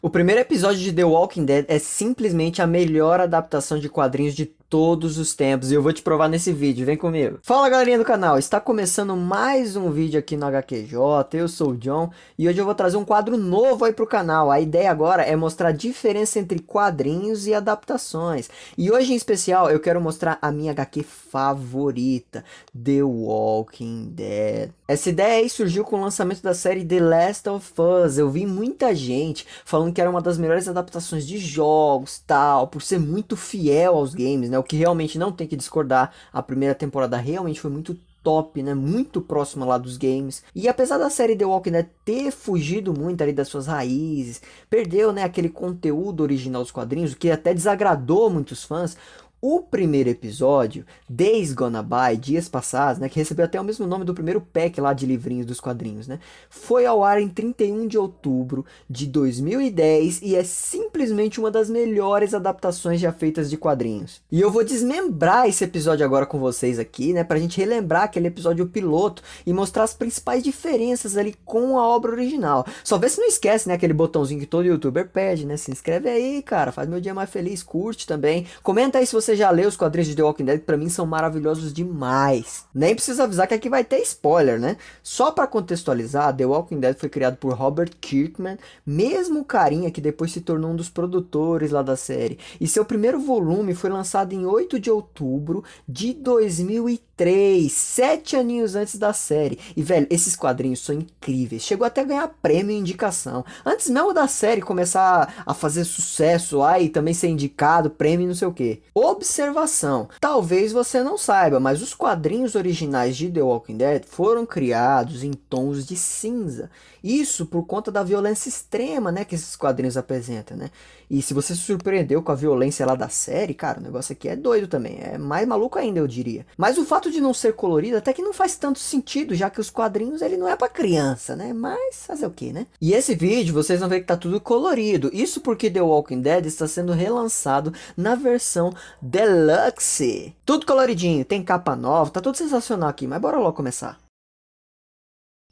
O primeiro episódio de The Walking Dead é simplesmente a melhor adaptação de quadrinhos de todos os tempos, e eu vou te provar nesse vídeo, vem comigo. Fala galerinha do canal, está começando mais um vídeo aqui no HQJ, eu sou o John, e hoje eu vou trazer um quadro novo aí pro canal. A ideia agora é mostrar a diferença entre quadrinhos e adaptações, e hoje em especial eu quero mostrar a minha HQ favorita, The Walking Dead. Essa ideia aí surgiu com o lançamento da série The Last of Us. Eu vi muita gente falando que era uma das melhores adaptações de jogos, tal, por ser muito fiel aos games, né? O que realmente não tem que discordar. A primeira temporada realmente foi muito top, né? Muito próxima lá dos games. E apesar da série The Walking Dead ter fugido muito ali das suas raízes, perdeu, né, aquele conteúdo original dos quadrinhos, o que até desagradou muitos fãs. O primeiro episódio, Days Gone By, Dias Passados, né, que recebeu até o mesmo nome do primeiro pack lá de livrinhos dos quadrinhos, né, foi ao ar em 31 de outubro de 2010 e é simplesmente uma das melhores adaptações já feitas de quadrinhos. E eu vou desmembrar esse episódio agora com vocês aqui, né, pra gente relembrar aquele episódio piloto e mostrar as principais diferenças ali com a obra original. Só vê se não esquece, né, aquele botãozinho que todo youtuber pede, né, se inscreve aí, cara, faz meu dia mais feliz, curte também, comenta aí se você já leu os quadrinhos de The Walking Dead, que pra mim são maravilhosos demais. Nem preciso avisar que aqui vai ter spoiler, né? Só pra contextualizar, The Walking Dead foi criado por Robert Kirkman, mesmo carinha que depois se tornou um dos produtores lá da série. E seu primeiro volume foi lançado em 8 de outubro de 2003, 7 aninhos antes da série. E velho, esses quadrinhos são incríveis. Chegou até a ganhar prêmio e indicação. Antes mesmo da série começar a fazer sucesso lá e também ser indicado, prêmio e não sei o que. Observação: talvez você não saiba, mas os quadrinhos originais de The Walking Dead foram criados em tons de cinza. Isso por conta da violência extrema, né, que esses quadrinhos apresentam, né? E se você se surpreendeu com a violência lá da série, cara, o negócio aqui é doido também. É mais maluco ainda, eu diria. Mas o fato de não ser colorido até que não faz tanto sentido, já que os quadrinhos ele não é pra criança, né? Mas fazer o que, né? E esse vídeo vocês vão ver que tá tudo colorido. Isso porque The Walking Dead está sendo relançado na versão Deluxe. Tudo coloridinho, tem capa nova, tá tudo sensacional aqui, mas bora logo começar.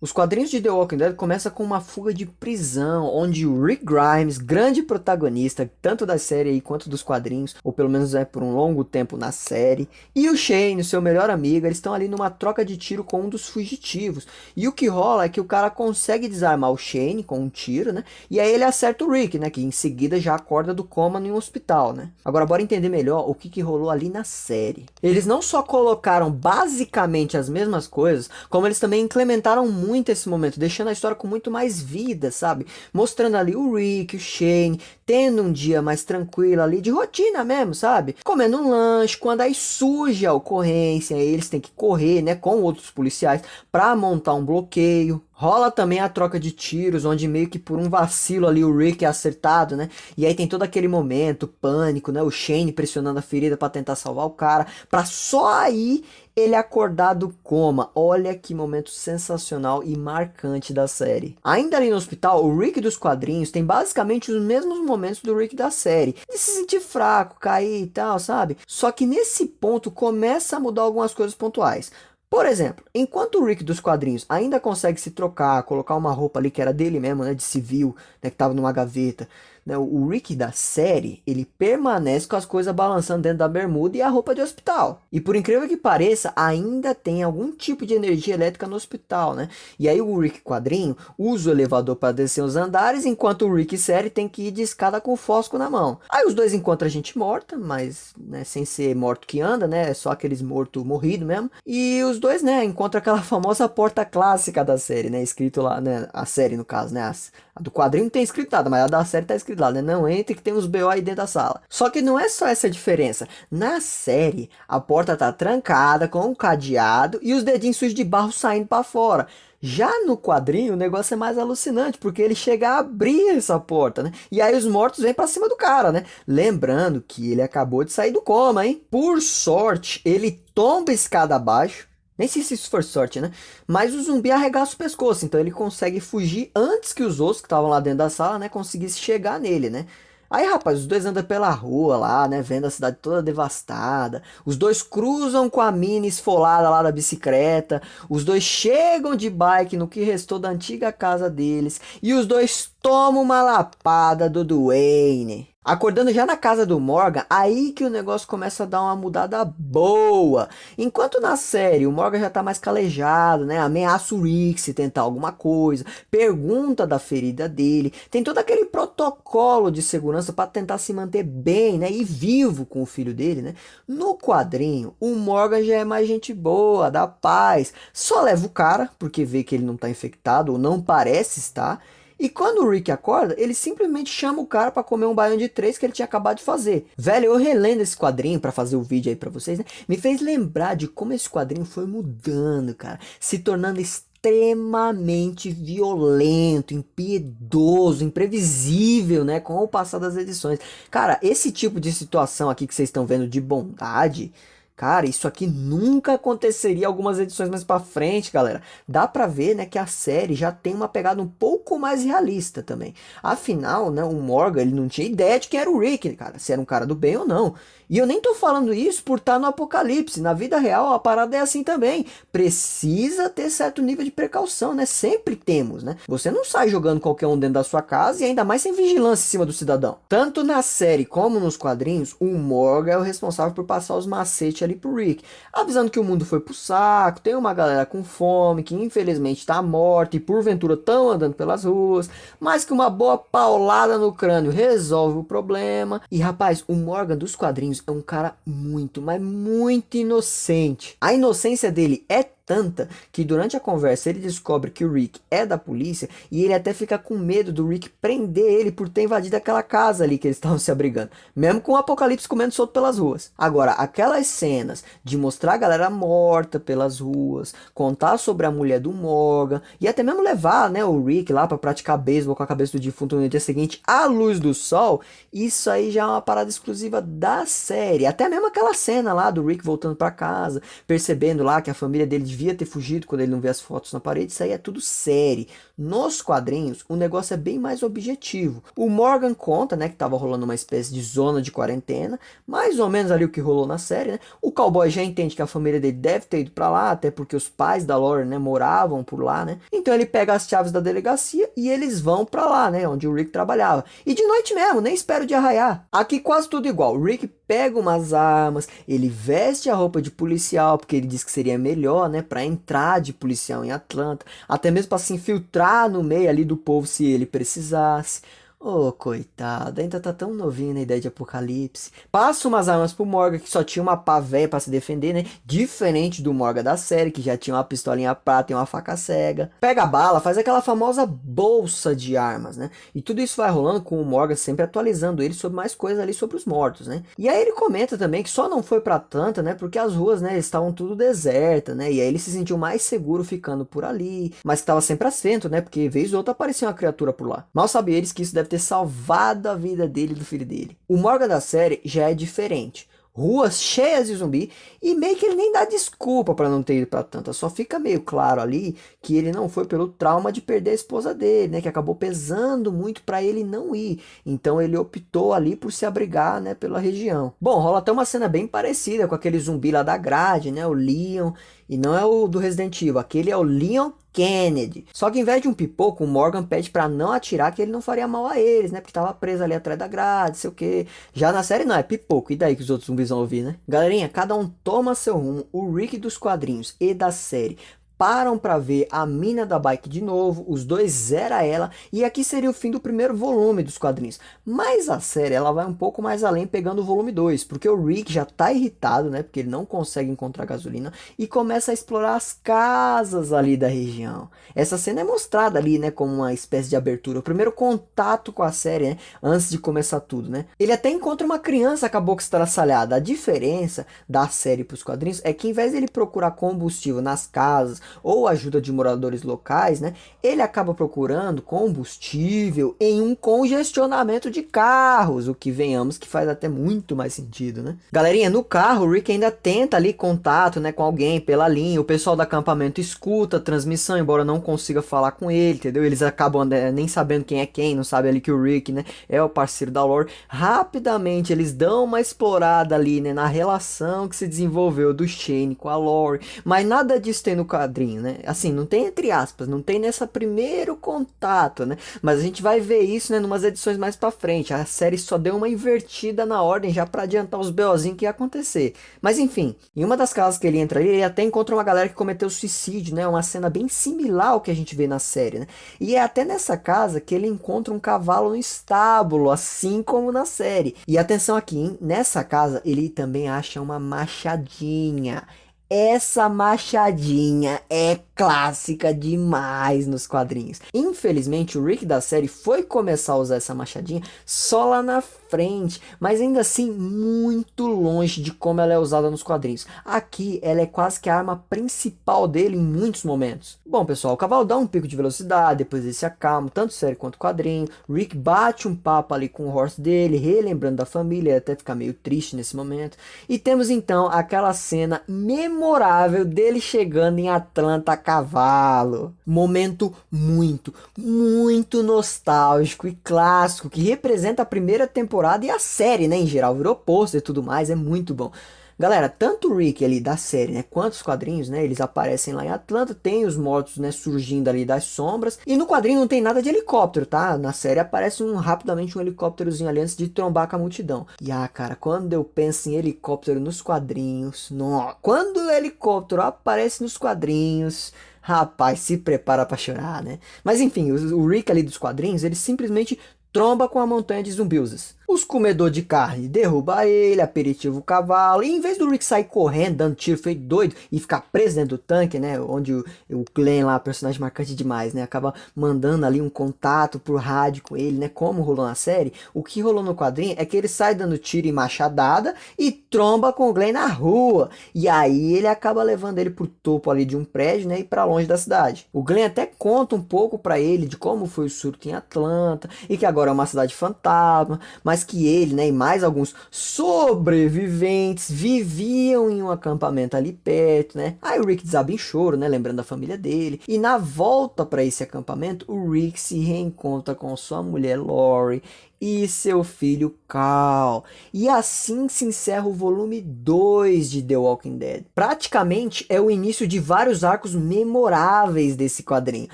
Os quadrinhos de The Walking Dead começam com uma fuga de prisão, onde o Rick Grimes, grande protagonista, tanto da série aí quanto dos quadrinhos, ou pelo menos é por um longo tempo na série, e o Shane, seu melhor amigo, eles estão ali numa troca de tiro com um dos fugitivos. E o que rola é que o cara consegue desarmar o Shane com um tiro, né? E aí ele acerta o Rick, né? Que em seguida já acorda do coma em um hospital, né? Agora bora entender melhor o que rolou ali na série. Eles não só colocaram basicamente as mesmas coisas, como eles também implementaram muito esse momento, deixando a história com muito mais vida, sabe? Mostrando ali o Rick, o Shane, tendo um dia mais tranquilo ali, de rotina mesmo, sabe? Comendo um lanche, quando aí surge a ocorrência, aí eles têm que correr, né, com outros policiais para montar um bloqueio. Rola também a troca de tiros, onde meio que por um vacilo ali o Rick é acertado, né? E aí tem todo aquele momento, pânico, né? O Shane pressionando a ferida para tentar salvar o cara, para só aí ele acordar do coma. Olha que momento sensacional e marcante da série. Ainda ali no hospital, o Rick dos quadrinhos tem basicamente os mesmos momentos do Rick da série. De se sentir fraco, cair e tal, sabe? Só que nesse ponto começa a mudar algumas coisas pontuais. Por exemplo, enquanto o Rick dos quadrinhos ainda consegue se trocar, colocar uma roupa ali que era dele mesmo, né, de civil, né, que tava numa gaveta, né, o Rick da série, ele permanece com as coisas balançando dentro da bermuda e a roupa de hospital. E por incrível que pareça, ainda tem algum tipo de energia elétrica no hospital, né? E aí o Rick quadrinho usa o elevador para descer os andares, enquanto o Rick série tem que ir de escada com o fósforo na mão. Aí os dois encontram a gente morta, mas, né, sem ser morto que anda, né? É só aqueles morto morrido mesmo. E os dois, né, encontram aquela famosa porta clássica da série, né? Escrito lá, né? A série, no caso, né? A do quadrinho não tem escrito nada, mas a da série tá escrito lá, né? Não entre que tem uns BO aí dentro da sala. Só que não é só essa diferença. Na série, a porta tá trancada com um cadeado e os dedinhos sujos de barro saindo para fora. Já no quadrinho, o negócio é mais alucinante, porque ele chega a abrir essa porta, né? E aí os mortos vêm pra cima do cara, né? Lembrando que ele acabou de sair do coma, hein? Por sorte, ele tomba a escada abaixo. Nem sei se isso for sorte, né? Mas o zumbi arregaça o pescoço, então ele consegue fugir antes que os outros que estavam lá dentro da sala, né, conseguissem chegar nele, né? Aí, rapaz, os dois andam pela rua lá, né, vendo a cidade toda devastada. Os dois cruzam com a mina esfolada lá da bicicleta. Os dois chegam de bike no que restou da antiga casa deles. E os dois tomam uma lapada do Dwayne. Acordando já na casa do Morgan, aí que o negócio começa a dar uma mudada boa. Enquanto na série o Morgan já tá mais calejado, né? Ameaça o Rick se tentar alguma coisa, pergunta da ferida dele, tem todo aquele protocolo de segurança para tentar se manter bem, né? E vivo com o filho dele, né? No quadrinho, o Morgan já é mais gente boa, da paz, só leva o cara, porque vê que ele não tá infectado, ou não parece estar. E quando o Rick acorda, ele simplesmente chama o cara pra comer um baião de 3 que ele tinha acabado de fazer. Velho, eu relendo esse quadrinho pra fazer o vídeo aí pra vocês, né? Me fez lembrar de como esse quadrinho foi mudando, cara. Se tornando extremamente violento, impiedoso, imprevisível, né? Com o passar das edições. Cara, esse tipo de situação aqui que vocês estão vendo de bondade... Cara, isso aqui nunca aconteceria algumas edições mais pra frente, galera. Dá pra ver, né, que a série já tem uma pegada um pouco mais realista também. Afinal, né, o Morgan, ele não tinha ideia de quem era o Rick, cara. Se era um cara do bem ou não. E eu nem tô falando isso por estar no apocalipse. Na vida real, a parada é assim também. Precisa ter certo nível de precaução, né? Sempre temos, né? Você não sai jogando qualquer um dentro da sua casa e ainda mais sem vigilância em cima do cidadão. Tanto na série como nos quadrinhos, o Morgan é o responsável por passar os macetes ali pro Rick, avisando que o mundo foi pro saco, tem uma galera com fome, que infelizmente tá morta e porventura tão andando pelas ruas, mas que uma boa paulada no crânio resolve o problema. E rapaz, o Morgan dos quadrinhos é um cara muito, mas muito inocente. A inocência dele é tanta que durante a conversa ele descobre que o Rick é da polícia e ele até fica com medo do Rick prender ele por ter invadido aquela casa ali que eles estavam se abrigando, mesmo com o apocalipse comendo solto pelas ruas. Agora, aquelas cenas de mostrar a galera morta pelas ruas, contar sobre a mulher do Morgan e até mesmo levar, né, o Rick lá para praticar beisebol com a cabeça do defunto no dia seguinte à luz do sol, isso aí já é uma parada exclusiva da série. Até mesmo aquela cena lá do Rick voltando para casa, percebendo lá que a família dele devia ter fugido quando ele não vê as fotos na parede, isso aí é tudo série. Nos quadrinhos, o negócio é bem mais objetivo. O Morgan conta, né, que tava rolando uma espécie de zona de quarentena, mais ou menos ali o que rolou na série, né? O cowboy já entende que a família dele deve ter ido para lá, até porque os pais da Lauren, né, moravam por lá, né? Então ele pega as chaves da delegacia e eles vão para lá, né, onde o Rick trabalhava. E de noite mesmo, nem espero de arraiar. Aqui quase tudo igual. O Rick pega umas armas, ele veste a roupa de policial, porque ele diz que seria melhor, né, para entrar de policial em Atlanta, até mesmo para se infiltrar no meio ali do povo se ele precisasse. Oh, coitado, ainda tá tão novinho na ideia de apocalipse. Passa umas armas pro Morgan, que só tinha uma pá véia pra se defender, né? Diferente do Morgan da série, que já tinha uma pistolinha prata e uma faca cega. Pega a bala, faz aquela famosa bolsa de armas, né? E tudo isso vai rolando com o Morgan sempre atualizando ele sobre mais coisas ali sobre os mortos, né? E aí ele comenta também que só não foi pra Atlanta, né? Porque as ruas, né, estavam tudo desertas, né? E aí ele se sentiu mais seguro ficando por ali, mas que tava sempre assento, né? Porque vez ou outra aparecia uma criatura por lá. Mal sabia eles que isso deve ter salvado a vida dele e do filho dele. O Morgan da série já é diferente. Ruas cheias de zumbi e meio que ele nem dá desculpa para não ter ido para Atlanta. Só fica meio claro ali que ele não foi pelo trauma de perder a esposa dele, né, que acabou pesando muito para ele não ir. Então ele optou ali por se abrigar, né, pela região. Bom, rola até uma cena bem parecida com aquele zumbi lá da grade, né, o Leon, e não é o do Resident Evil, aquele é o Leon Kennedy. Só que em vez de um pipoco, o Morgan pede pra não atirar, que ele não faria mal a eles, né? Porque tava preso ali atrás da grade, sei o que. Já na série não, é pipoco. E daí que os outros zumbis vão ouvir, né? Galerinha, cada um toma seu rumo. O Rick dos quadrinhos e da série param para ver a mina da bike de novo, os dois zera ela, e aqui seria o fim do primeiro volume dos quadrinhos. Mas a série ela vai um pouco mais além, pegando o volume 2, porque o Rick já tá irritado, né, porque ele não consegue encontrar gasolina, e começa a explorar as casas ali da região. Essa cena é mostrada ali, né, como uma espécie de abertura, o primeiro contato com a série, né, antes de começar tudo, né. Ele até encontra uma criança com a boca estraçalhada. A diferença da série para os quadrinhos é que em vez de ele procurar combustível nas casas, ou ajuda de moradores locais, né, ele acaba procurando combustível em um congestionamento de carros, o que venhamos que faz até muito mais sentido, né? Galerinha, no carro, o Rick ainda tenta ali contato, né, com alguém pela linha, o pessoal do acampamento escuta a transmissão, embora não consiga falar com ele, entendeu? Eles acabam nem sabendo quem é quem, não sabe ali que o Rick, né, é o parceiro da Lori. Rapidamente eles dão uma explorada ali, né, na relação que se desenvolveu do Shane com a Lori, mas nada disso tem no quadrinho, né? Assim, não tem entre aspas, não tem nessa primeiro contato, né? Mas a gente vai ver isso, né, numas edições mais pra frente. A série só deu uma invertida na ordem já pra adiantar os BOzinhos que ia acontecer. Mas enfim, em uma das casas que ele entra ali, ele até encontra uma galera que cometeu suicídio, né? Uma cena bem similar ao que a gente vê na série, né? E é até nessa casa que ele encontra um cavalo no estábulo, assim como na série. E atenção aqui, hein? Nessa casa ele também acha uma machadinha. Essa machadinha é clássica demais nos quadrinhos. Infelizmente, o Rick da série foi começar a usar essa machadinha só lá na frente, mas ainda assim muito longe de como ela é usada nos quadrinhos. Aqui, ela é quase que a arma principal dele em muitos momentos. Bom, pessoal, o cavalo dá um pico de velocidade, depois ele se acalma, tanto série quanto quadrinho. Rick bate um papo ali com o horse dele, relembrando da família, até ficar meio triste nesse momento. E temos então aquela cena memorável dele chegando em Atlanta a cavalo. Momento muito nostálgico e clássico, que representa a primeira temporada e a série, né, em geral, virou pôster e tudo mais, é muito bom. Galera, tanto o Rick ali da série, né, quanto os quadrinhos, né, eles aparecem lá em Atlanta, tem os mortos, né, surgindo ali das sombras, e no quadrinho não tem nada de helicóptero, tá? Na série aparece rapidamente um helicópterozinho ali antes de trombar com a multidão. E cara, quando eu penso em helicóptero nos quadrinhos, não, quando o helicóptero aparece nos quadrinhos, rapaz, se prepara pra chorar, né? Mas enfim, o Rick ali dos quadrinhos, ele simplesmente tromba com a montanha de zumbilzes. Os comedores de carne derrubam ele, aperitiva o cavalo, e em vez do Rick sair correndo, dando tiro feito doido e ficar preso dentro do tanque, né, onde o Glenn lá, personagem marcante demais, né, acaba mandando ali um contato por rádio com ele, né, como rolou na série, o que rolou no quadrinho é que ele sai dando tiro e machadada e tromba com o Glenn na rua, e aí ele acaba levando ele pro topo ali de um prédio, né, e pra longe da cidade. O Glenn até conta um pouco pra ele de como foi o surto em Atlanta, e que agora é uma cidade fantasma, mas que ele, né, e mais alguns sobreviventes viviam em um acampamento ali perto, né? Aí o Rick desaba em choro, né, lembrando da família dele. E na volta para esse acampamento, o Rick se reencontra com sua mulher Lori e seu filho Carl. E assim se encerra o volume 2 de The Walking Dead. Praticamente é o início de vários arcos memoráveis desse quadrinho.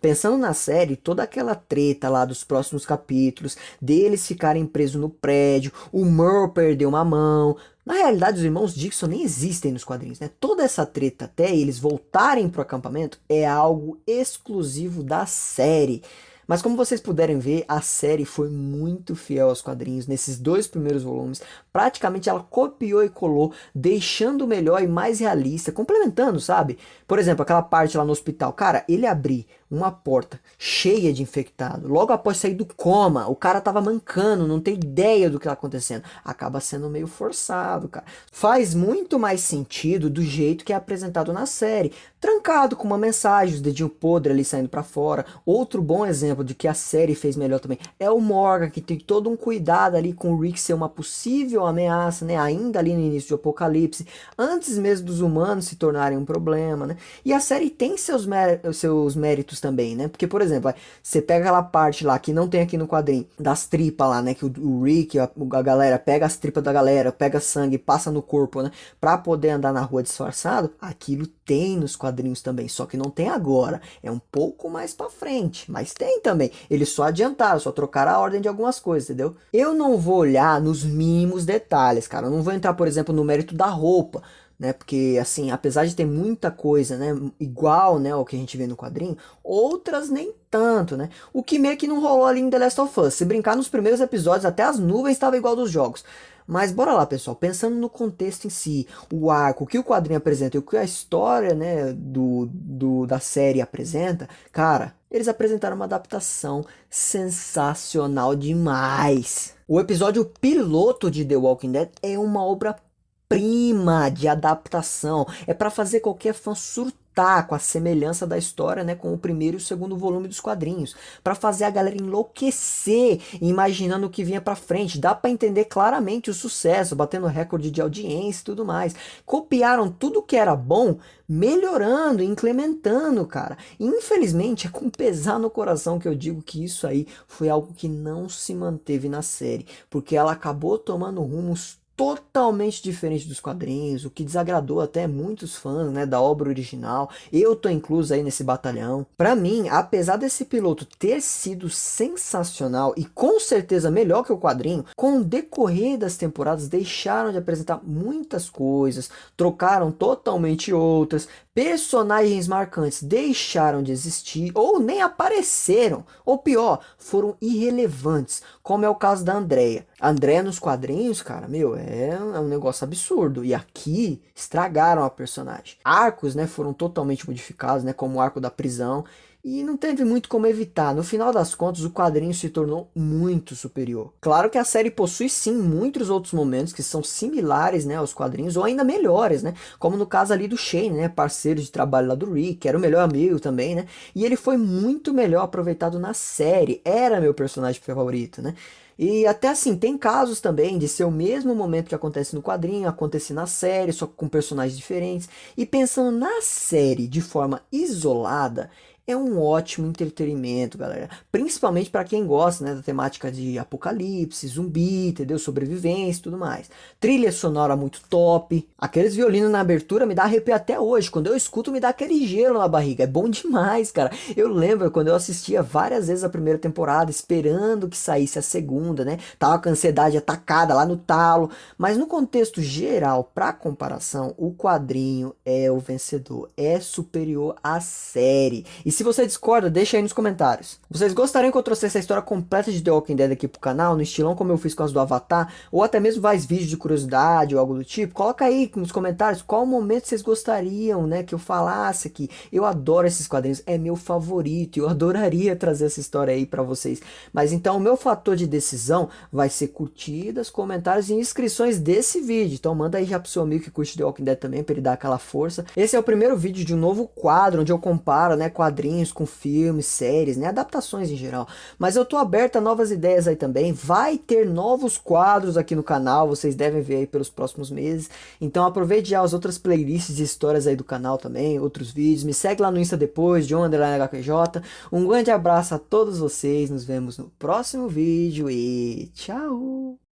Pensando na série, toda aquela treta lá dos próximos capítulos, deles ficarem presos no prédio, o Merle perdeu uma mão. Na realidade, os irmãos Dixon nem existem nos quadrinhos, né? Toda essa treta até eles voltarem pro acampamento é algo exclusivo da série. Mas como vocês puderem ver, a série foi muito fiel aos quadrinhos nesses dois primeiros volumes. Praticamente ela copiou e colou, deixando melhor e mais realista, complementando, sabe? Por exemplo, aquela parte lá no hospital. Cara, ele abrir uma porta cheia de infectado, logo após sair do coma, o cara tava mancando, não tem ideia do que tá acontecendo. Acaba sendo meio forçado, cara. Faz muito mais sentido do jeito que é apresentado na série. Trancado com uma mensagem, os dedinhos podres ali saindo pra fora. Outro bom exemplo de que a série fez melhor também é o Morgan, que tem todo um cuidado ali com o Rick ser uma possível ameaça, né? Ainda ali no início do apocalipse, antes mesmo dos humanos se tornarem um problema, né? E a série tem seus méritos também, né? Porque, por exemplo, você pega aquela parte lá que não tem aqui no quadrinho, das tripas lá, né? Que o Rick, a galera pega as tripas da galera, pega sangue, passa no corpo, né? Pra poder andar na rua disfarçado, aquilo tem nos quadrinhos também, só que não tem agora, é um pouco mais pra frente, mas tem também. Eles só adiantaram, só trocaram a ordem de algumas coisas, entendeu? Eu não vou olhar nos mínimos detalhes, cara, eu não vou entrar, por exemplo, no mérito da roupa, né, porque assim, apesar de ter muita coisa, né, igual, né, ao que a gente vê no quadrinho, outras nem tanto, né, o que meio que não rolou ali em The Last of Us. Se brincar nos primeiros episódios, até as nuvens estavam igual dos jogos. Mas bora lá, pessoal, pensando no contexto em si, o arco, o que o quadrinho apresenta e o que a história, né, da série apresenta, cara, eles apresentaram uma adaptação sensacional demais. O episódio piloto de The Walking Dead é uma obra obra-prima de adaptação. É para fazer qualquer fã surtar com a semelhança da história, né, com o primeiro e o segundo volume dos quadrinhos, para fazer a galera enlouquecer, imaginando o que vinha para frente. Dá para entender claramente o sucesso, batendo recorde de audiência e tudo mais. Copiaram tudo que era bom, melhorando, implementando, cara. Infelizmente, é com pesar no coração que eu digo que isso aí foi algo que não se manteve na série, porque ela acabou tomando rumos totalmente diferentes dos quadrinhos, o que desagradou até muitos fãs, né, da obra original. Eu tô incluso aí nesse batalhão. Pra mim, apesar desse piloto ter sido sensacional e com certeza melhor que o quadrinho, com o decorrer das temporadas deixaram de apresentar muitas coisas, trocaram totalmente outras, personagens marcantes deixaram de existir ou nem apareceram, ou pior, foram irrelevantes, como é o caso da Andrea. A Andrea nos quadrinhos, cara, meu, é um negócio absurdo. E aqui estragaram a personagem. Arcos, né, foram totalmente modificados, né, como o arco da prisão. E não teve muito como evitar. No final das contas, o quadrinho se tornou muito superior. Claro que a série possui sim muitos outros momentos que são similares, né, aos quadrinhos, ou ainda melhores, né? Como no caso ali do Shane, né, parceiro de trabalho lá do Rick, que era o melhor amigo também, né? E ele foi muito melhor aproveitado na série. Era meu personagem favorito, né? E até assim, tem casos também de ser o mesmo momento que acontece no quadrinho, acontecer na série, só com personagens diferentes. E pensando na série de forma isolada, é um ótimo entretenimento, galera. Principalmente para quem gosta, né, da temática de apocalipse, zumbi, entendeu? Sobrevivência e tudo mais. Trilha sonora muito top. Aqueles violinos na abertura me dá arrepio até hoje. Quando eu escuto, me dá aquele gelo na barriga. É bom demais, cara. Eu lembro quando eu assistia várias vezes a primeira temporada, esperando que saísse a segunda, né? Tava com a ansiedade atacada lá no talo. Mas no contexto geral, para comparação, o quadrinho é o vencedor. É superior à série. E se você discorda, deixa aí nos comentários. Vocês gostariam que eu trouxesse a história completa de The Walking Dead aqui pro canal, no estilão como eu fiz com as do Avatar, ou até mesmo mais vídeos de curiosidade ou algo do tipo? Coloca aí nos comentários qual momento vocês gostariam, né, que eu falasse aqui. Eu adoro esses quadrinhos, é meu favorito, eu adoraria trazer essa história aí pra vocês. Mas então o meu fator de decisão vai ser curtidas, comentários e inscrições desse vídeo. Então manda aí já pro seu amigo que curte The Walking Dead também, pra ele dar aquela força. Esse é o primeiro vídeo de um novo quadro, onde eu comparo, né, quadrinhos com filmes, séries, né, adaptações em geral. Mas eu tô aberto a novas ideias aí também. Vai ter novos quadros aqui no canal, vocês devem ver aí pelos próximos meses. Então aproveite já as outras playlists de histórias aí do canal também, outros vídeos. Me segue lá no Insta depois, John_HQJ. Um grande abraço a todos vocês, nos vemos no próximo vídeo e tchau!